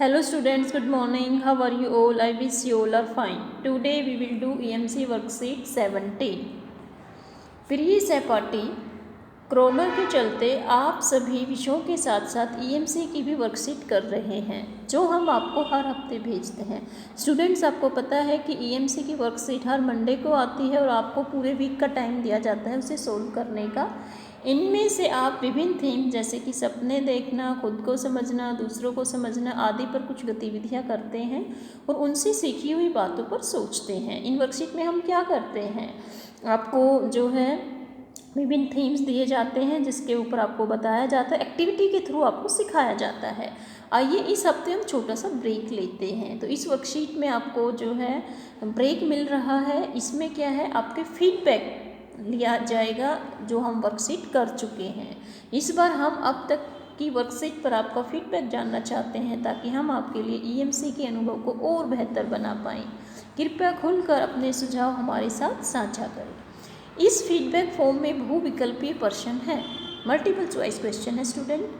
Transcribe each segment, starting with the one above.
Hello students, good morning. How are you all? I wish you all are fine. Today we will do EMC worksheet 17. प्रिय सहपाठी, corona के चलते आप सभी विषयों के साथ साथ EMC की भी वर्कशीट कर रहे हैं, जो हम आपको हर हफ्ते भेजते हैं। स्टूडेंट्स, आपको पता है कि EMC की वर्कशीट हर मंडे को आती है और आपको पूरे वीक का टाइम दिया जाता है उसे सोल्व करने का। इनमें से आप विभिन्न थीम जैसे कि सपने देखना, खुद को समझना, दूसरों को समझना आदि पर कुछ गतिविधियां करते हैं और उनसे सीखी हुई बातों पर सोचते हैं। इन वर्कशीट में हम क्या करते हैं, आपको जो है विभिन्न थीम्स दिए जाते हैं जिसके ऊपर आपको बताया जाता है, एक्टिविटी के थ्रू आपको सिखाया जाता है। आइए इस हफ्ते हम छोटा सा ब्रेक लेते हैं। तो इस वर्कशीट में आपको जो है ब्रेक मिल रहा है, इसमें क्या है आपके फीडबैक लिया जाएगा जो हम वर्कशीट कर चुके हैं। इस बार हम अब तक की वर्कशीट पर आपका फीडबैक जानना चाहते हैं ताकि हम आपके लिए EMC के अनुभव को और बेहतर बना पाएँ। कृपया खुलकर अपने सुझाव हमारे साथ साझा करें। इस फीडबैक फॉर्म में बहुविकल्पीय प्रश्न है, मल्टीपल चॉइस क्वेश्चन है स्टूडेंट।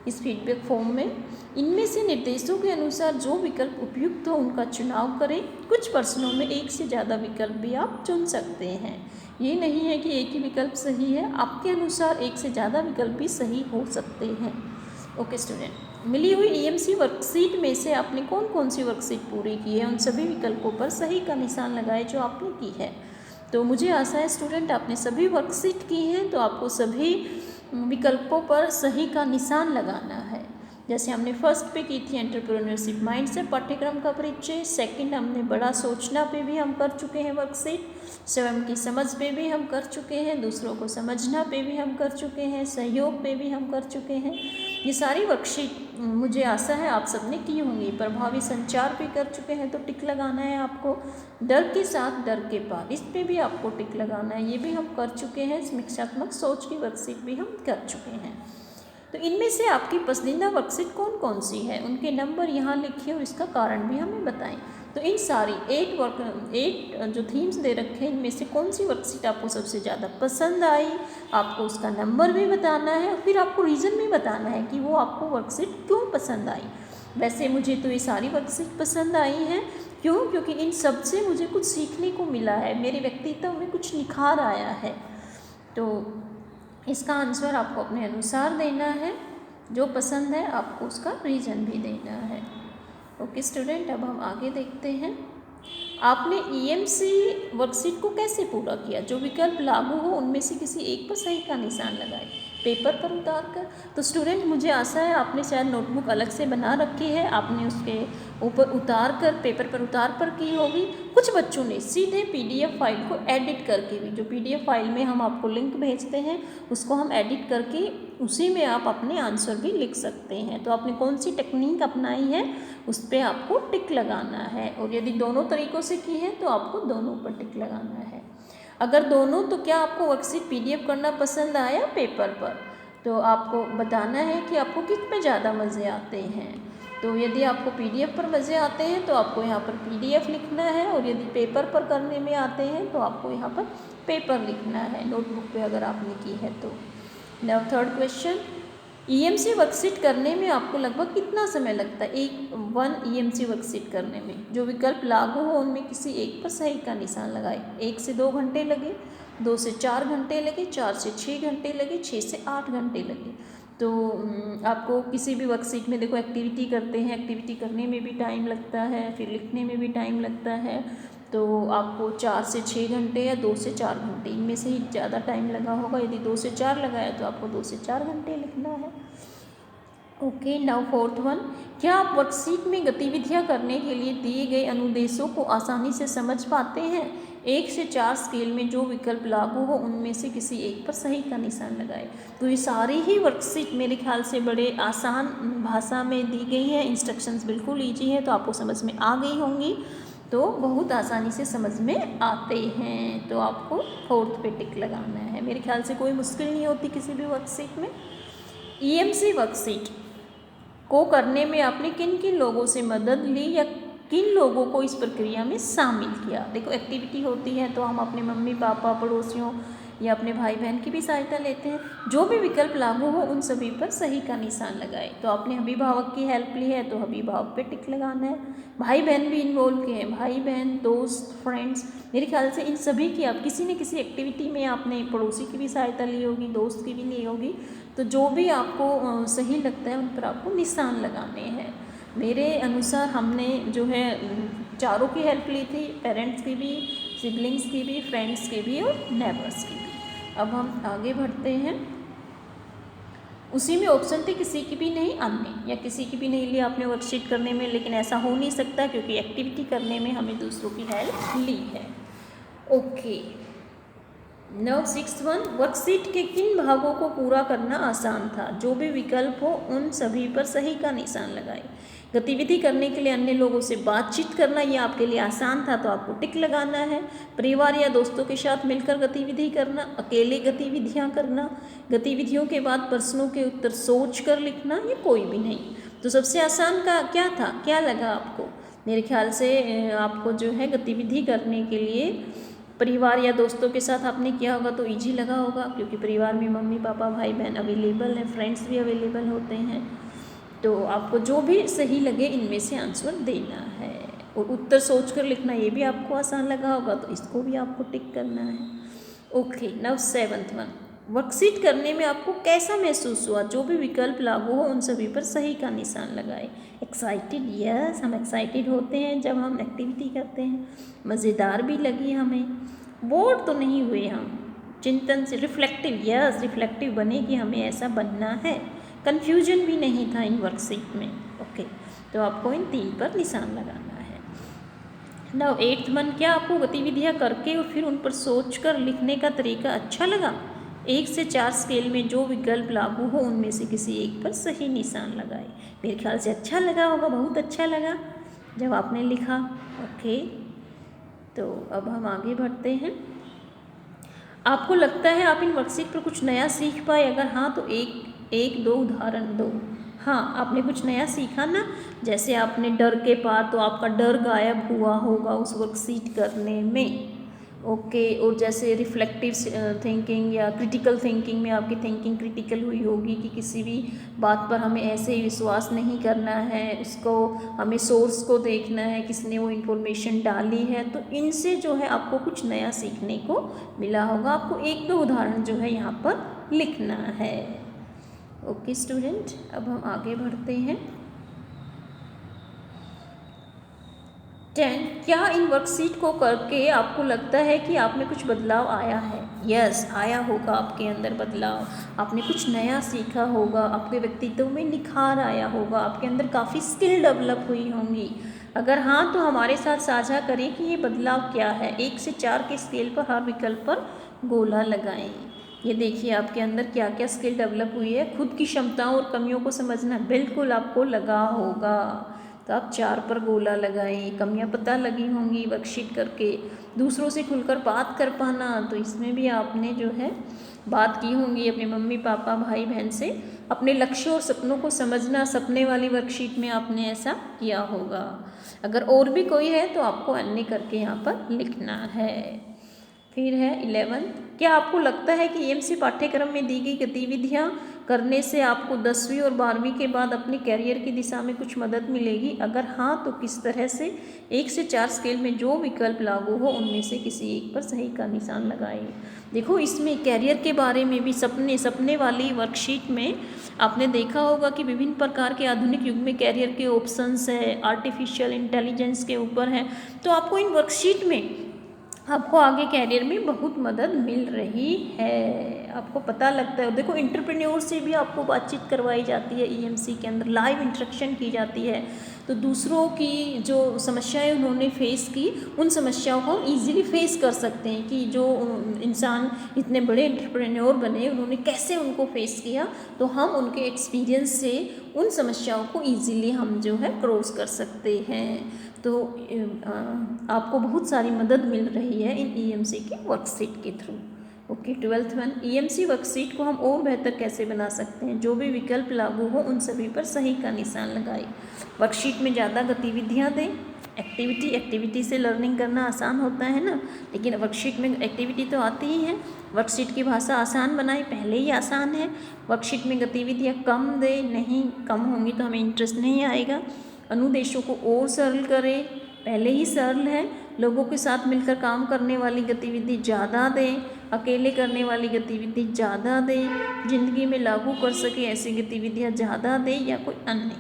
इस फीडबैक फॉर्म में इनमें से निर्देशों के अनुसार जो विकल्प उपयुक्त हो उनका चुनाव करें। कुछ प्रश्नों में एक से ज़्यादा विकल्प भी आप चुन सकते हैं। ये नहीं है कि एक ही विकल्प सही है, आपके अनुसार एक से ज़्यादा विकल्प भी सही हो सकते हैं। ओके स्टूडेंट, मिली हुई EMC वर्कशीट में से आपने कौन कौन सी वर्कशीट पूरी की है, उन सभी विकल्पों पर सही का निशान लगाए जो आपने की है। तो मुझे आशा है स्टूडेंट आपने सभी वर्कशीट की हैं, तो आपको सभी विकल्पों पर सही का निशान लगाना है। जैसे हमने फर्स्ट पे की थी एंटरप्रेन्योरशिप माइंड से पाठ्यक्रम का परिचय, सेकंड हमने बड़ा सोचना पे भी हम कर चुके हैं वर्कशीट, स्वयं की समझ पे भी हम कर चुके हैं, दूसरों को समझना पे भी हम कर चुके हैं, सहयोग पे भी हम कर चुके हैं। ये सारी वर्कशीट मुझे आशा है आप सबने की होंगी। प्रभावी संचार भी कर चुके हैं तो टिक लगाना है आपको। डर के साथ डर के पार, इस पे भी आपको टिक लगाना है, ये भी हम कर चुके हैं। समीक्षात्मक सोच की वर्कशीट भी हम कर चुके हैं। तो इनमें से आपकी पसंदीदा वर्कशीट कौन कौन सी है, उनके नंबर यहाँ लिखिए और इसका कारण भी हमें बताएं। तो इन सारी 8 जो थीम्स दे रखे हैं, इनमें से कौन सी वर्कशीट आपको सबसे ज़्यादा पसंद आई, आपको उसका नंबर भी बताना है और फिर आपको रीज़न भी बताना है कि वो आपको वर्कशीट क्यों पसंद आई। वैसे मुझे तो ये सारी वर्कशीट पसंद आई हैं। क्यों? क्योंकि इन सब से मुझे कुछ सीखने को मिला है, मेरे व्यक्तित्व में कुछ निखार आया है। तो इसका आंसर आपको अपने अनुसार देना है, जो पसंद है आपको उसका रीज़न भी देना है। ओके स्टूडेंट, अब हम आगे देखते हैं आपने EMC वर्कशीट को कैसे पूरा किया। जो विकल्प लागू हो उनमें से किसी एक पर सही का निशान लगाए पेपर पर उतार कर। तो स्टूडेंट मुझे आशा है आपने शायद नोटबुक अलग से बना रखी है, आपने उसके ऊपर उतार कर पेपर पर उतार पर की होगी। कुछ बच्चों ने सीधे PDF फाइल को एडिट करके भी, जो PDF फाइल में हम आपको लिंक भेजते हैं उसको हम एडिट करके उसी में आप अपने आंसर भी लिख सकते हैं। तो आपने कौन सी टेक्निक अपनाई है उस पर आपको टिक लगाना है, और यदि दोनों तरीक़ों से की है तो आपको दोनों पर टिक लगाना है। अगर दोनों, तो क्या आपको वर्कशीट PDF करना पसंद आया पेपर पर, तो आपको बताना है कि आपको किस में ज़्यादा मज़े आते हैं। तो यदि आपको PDF पर मज़े आते हैं तो आपको यहाँ पर PDF लिखना है, और यदि पेपर पर करने में आते हैं तो आपको यहाँ पर पेपर लिखना है, नोटबुक पे अगर आपने की है तो। Now third question, EMC worksheet करने में आपको लगभग कितना समय लगता है। वन EMC वर्कशीट करने में जो विकल्प लागू हो उनमें किसी एक पर सही का निशान लगाए। 1 से 2 घंटे लगे, 2 से 4 घंटे लगे, 4 से 6 घंटे लगे, 6 से 8 घंटे लगे। तो आपको किसी भी वर्कशीट में देखो एक्टिविटी करते हैं, एक्टिविटी करने में भी टाइम लगता है, फिर लिखने में भी टाइम लगता है। तो आपको 4 से 6 घंटे या 2 से 4 घंटे, इनमें से ही ज़्यादा टाइम लगा होगा। यदि 2 से 4 लगाया तो आपको 2 से 4 घंटे लिखना है। ओके, नाउ फोर्थ वन, क्या आप वर्कशीट में गतिविधियां करने के लिए दिए गए अनुदेशों को आसानी से समझ पाते हैं। 1 से 4 स्केल में जो विकल्प लागू हो उनमें से किसी एक पर सही का निशान लगाए। तो ये सारी ही वर्कशीट मेरे ख्याल से बड़े आसान भाषा में दी गई है, इंस्ट्रक्शंस बिल्कुल ईजी है, तो आपको समझ में आ गई होंगी। तो बहुत आसानी से समझ में आते हैं, तो आपको फोर्थ पे टिक लगाना है। मेरे ख्याल से कोई मुश्किल नहीं होती किसी भी वर्कशीट में। EMC वर्कशीट को करने में आपने किन किन लोगों से मदद ली या किन लोगों को इस प्रक्रिया में शामिल किया। देखो एक्टिविटी होती है तो हम अपने मम्मी पापा, पड़ोसियों या अपने भाई बहन की भी सहायता लेते हैं। जो भी विकल्प लागू हो उन सभी पर सही का निशान लगाएं। तो आपने अभिभावक की हेल्प ली है तो अभिभावक पे टिक लगाना है। भाई बहन भी इन्वॉल्व किए हैं, भाई बहन, दोस्त, फ्रेंड्स, मेरे ख्याल से इन सभी की आप किसी न किसी एक्टिविटी में आपने पड़ोसी की भी सहायता ली होगी, दोस्त की भी ली होगी। तो जो भी आपको सही लगता है उन पर आपको निशान लगाने हैं। मेरे अनुसार हमने जो है चारों की हेल्प ली थी, पेरेंट्स की भी, सिबलिंग्स की भी, फ्रेंड्स की भी और नेबर्स की भी। अब हम आगे बढ़ते हैं। उसी में ऑप्शन थे किसी की भी नहीं, अन्य या किसी की भी नहीं लिया आपने वर्कशीट करने में, लेकिन ऐसा हो नहीं सकता क्योंकि एक्टिविटी करने में हमें दूसरों की हेल्प ली है। ओके, नाउ 6th वर्कशीट के किन भागों को पूरा करना आसान था? जो भी विकल्प हो उन सभी पर सही का निशान लगाएं। गतिविधि करने के लिए अन्य लोगों से बातचीत करना, ये आपके लिए आसान था तो आपको टिक लगाना है। परिवार या दोस्तों के साथ मिलकर गतिविधि करना, अकेले गतिविधियां करना, गतिविधियों के बाद प्रश्नों के उत्तर सोच कर लिखना, ये कोई भी नहीं। तो सबसे आसान का क्या था, क्या लगा आपको? मेरे ख्याल से आपको जो है गतिविधि करने के लिए परिवार या दोस्तों के साथ आपने किया होगा तो इजी लगा होगा, क्योंकि परिवार में मम्मी पापा भाई बहन अवेलेबल हैं, फ्रेंड्स भी अवेलेबल होते हैं। तो आपको जो भी सही लगे इनमें से आंसर देना है। और उत्तर सोच कर लिखना, ये भी आपको आसान लगा होगा तो इसको भी आपको टिक करना है। ओके, नाउ 7th वर्कशीट करने में आपको कैसा महसूस हुआ? जो भी विकल्प लागू हो उन सभी पर सही का निशान लगाए। एक्साइटेड, यस, हम एक्साइटेड होते हैं जब हम एक्टिविटी करते हैं। मज़ेदार भी लगी हमें। बोर तो नहीं हुए हम। चिंतन से, रिफ्लेक्टिव, यस, रिफ्लेक्टिव बने कि हमें ऐसा बनना है। कन्फ्यूजन भी नहीं था इन वर्कशीट में। ओके, तो आपको इन 3 पर निशान लगाना है। नाउ 8th क्या आपको गतिविधियाँ करके और फिर उन पर सोच कर लिखने का तरीका अच्छा लगा? 1 से 4 स्केल में जो विकल्प लागू हो उनमें से किसी एक पर सही निशान लगाए। मेरे ख्याल से अच्छा लगा होगा, बहुत अच्छा लगा जब आपने लिखा। ओके, तो अब हम आगे बढ़ते हैं। आपको लगता है आप इन वर्कशीट पर कुछ नया सीख पाए? अगर हाँ तो एक दो उदाहरण दो। हाँ, आपने कुछ नया सीखा ना, जैसे आपने डर के पार, तो आपका डर गायब हुआ होगा उस वर्कशीट करने में। ओके, और जैसे रिफ्लेक्टिव थिंकिंग या क्रिटिकल थिंकिंग में आपकी थिंकिंग क्रिटिकल हुई होगी कि किसी भी बात पर हमें ऐसे ही विश्वास नहीं करना है, उसको हमें सोर्स को देखना है, किसने वो इन्फॉर्मेशन डाली है। तो इनसे जो है आपको कुछ नया सीखने को मिला होगा। आपको 1-2 उदाहरण जो है यहाँ पर लिखना है। ओके स्टूडेंट, अब हम आगे बढ़ते हैं। 10 क्या इन वर्कशीट को करके आपको लगता है कि आप में कुछ बदलाव आया है? यस, आया होगा आपके अंदर बदलाव। आपने कुछ नया सीखा होगा, आपके व्यक्तित्व में निखार आया होगा, आपके अंदर काफ़ी स्किल डेवलप हुई होंगी। अगर हाँ तो हमारे साथ साझा करें कि ये बदलाव क्या है। 1 से 4 के स्केल पर हर विकल्प पर गोला लगाएं। ये देखिए आपके अंदर क्या क्या स्किल डेवलप हुई है। खुद की क्षमताओं और कमियों को समझना बिल्कुल आपको लगा होगा, तो आप 4 पर गोला लगाएं। कमियां पता लगी होंगी वर्कशीट करके। दूसरों से खुलकर बात कर पाना, तो इसमें भी आपने जो है बात की होंगी अपने मम्मी पापा भाई बहन से। अपने लक्ष्यों और सपनों को समझना, सपने वाली वर्कशीट में आपने ऐसा किया होगा। अगर और भी कोई है तो आपको अन्य करके यहाँ पर लिखना है। फिर है 11, क्या आपको लगता है कि EMC पाठ्यक्रम में दी गई गतिविधियाँ करने से आपको 10वीं और 12वीं के बाद अपने कैरियर की दिशा में कुछ मदद मिलेगी? अगर हाँ तो किस तरह से? 1 से 4 स्केल में जो विकल्प लागू हो उनमें से किसी एक पर सही का निशान लगाएं। देखो इसमें कैरियर के बारे में भी सपने वाली वर्कशीट में आपने देखा होगा कि विभिन्न प्रकार के आधुनिक युग में कैरियर के ऑप्शंस है, आर्टिफिशियल इंटेलिजेंस के ऊपर है। तो आपको इन वर्कशीट में आपको आगे कैरियर में बहुत मदद मिल रही है, आपको पता लगता है। देखो एंटरप्रेन्योर से भी आपको बातचीत करवाई जाती है EMC के अंदर, लाइव इंटरेक्शन की जाती है। तो दूसरों की जो समस्याएं उन्होंने फेस की, उन समस्याओं को हम ईजिली फेस कर सकते हैं कि जो इंसान इतने बड़े एंटरप्रेन्योर बने उन्होंने कैसे उनको फेस किया। तो हम उनके एक्सपीरियंस से उन समस्याओं को ईजिली हम जो है क्रॉस कर सकते हैं। तो आपको बहुत सारी मदद मिल रही है इन EMC की वर्कशीट के through. Okay, 12th EMC worksheet को हम और बेहतर कैसे बना सकते हैं? जो भी विकल्प लागू हो उन सभी पर सही का निशान लगाएं। वर्कशीट में ज़्यादा गतिविधियाँ दें, एक्टिविटी से लर्निंग करना आसान होता है ना, लेकिन वर्कशीट में एक्टिविटी तो आती ही है। वर्कशीट की भाषा आसान बनाए, पहले ही आसान है। वर्कशीट में गतिविधियाँ कम दे, नहीं कम होंगी तो हमें इंटरेस्ट नहीं आएगा। अनुदेशों को और सरल करें, पहले ही सरल है। लोगों के साथ मिलकर काम करने वाली गतिविधि ज़्यादा दें, अकेले करने वाली गतिविधि ज़्यादा दें, जिंदगी में लागू कर सके ऐसी गतिविधियाँ ज़्यादा दें या कोई अन्य।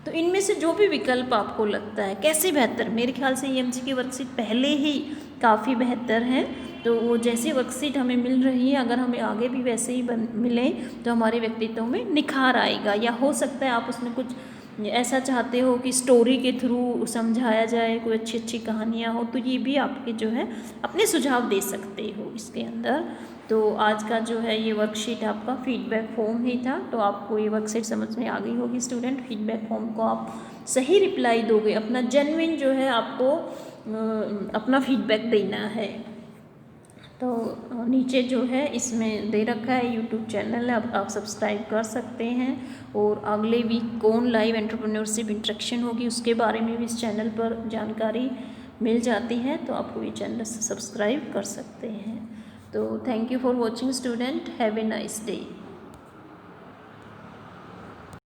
तो इनमें से जो भी विकल्प आपको लगता है कैसे बेहतर, मेरे ख्याल से EMC की वर्कशीट पहले ही काफ़ी बेहतर है। तो वो जैसी वर्कशीट हमें मिल रही है, अगर हमें आगे भी वैसे ही मिले तो हमारे व्यक्तित्व में निखार आएगा। या हो सकता है आप उसमें कुछ ऐसा चाहते हो कि स्टोरी के थ्रू समझाया जाए, कोई अच्छी अच्छी कहानियाँ हो, तो ये भी आपके जो है अपने सुझाव दे सकते हो इसके अंदर। तो आज का जो है ये वर्कशीट आपका फीडबैक फॉर्म ही था। तो आपको ये वर्कशीट समझ में आ गई होगी स्टूडेंट। फीडबैक फॉर्म को आप सही रिप्लाई दोगे, अपना जेन्युइन जो है आपको अपना फीडबैक देना है। तो नीचे जो है इसमें दे रखा है यूट्यूब चैनल है, आप सब्सक्राइब कर सकते हैं। और अगले वीक कौन लाइव एंटरप्रेन्योरशिप इंट्रैक्शन होगी उसके बारे में भी इस चैनल पर जानकारी मिल जाती है, तो आपको ये चैनल सब्सक्राइब कर सकते हैं। तो thank you for watching student, have a nice day.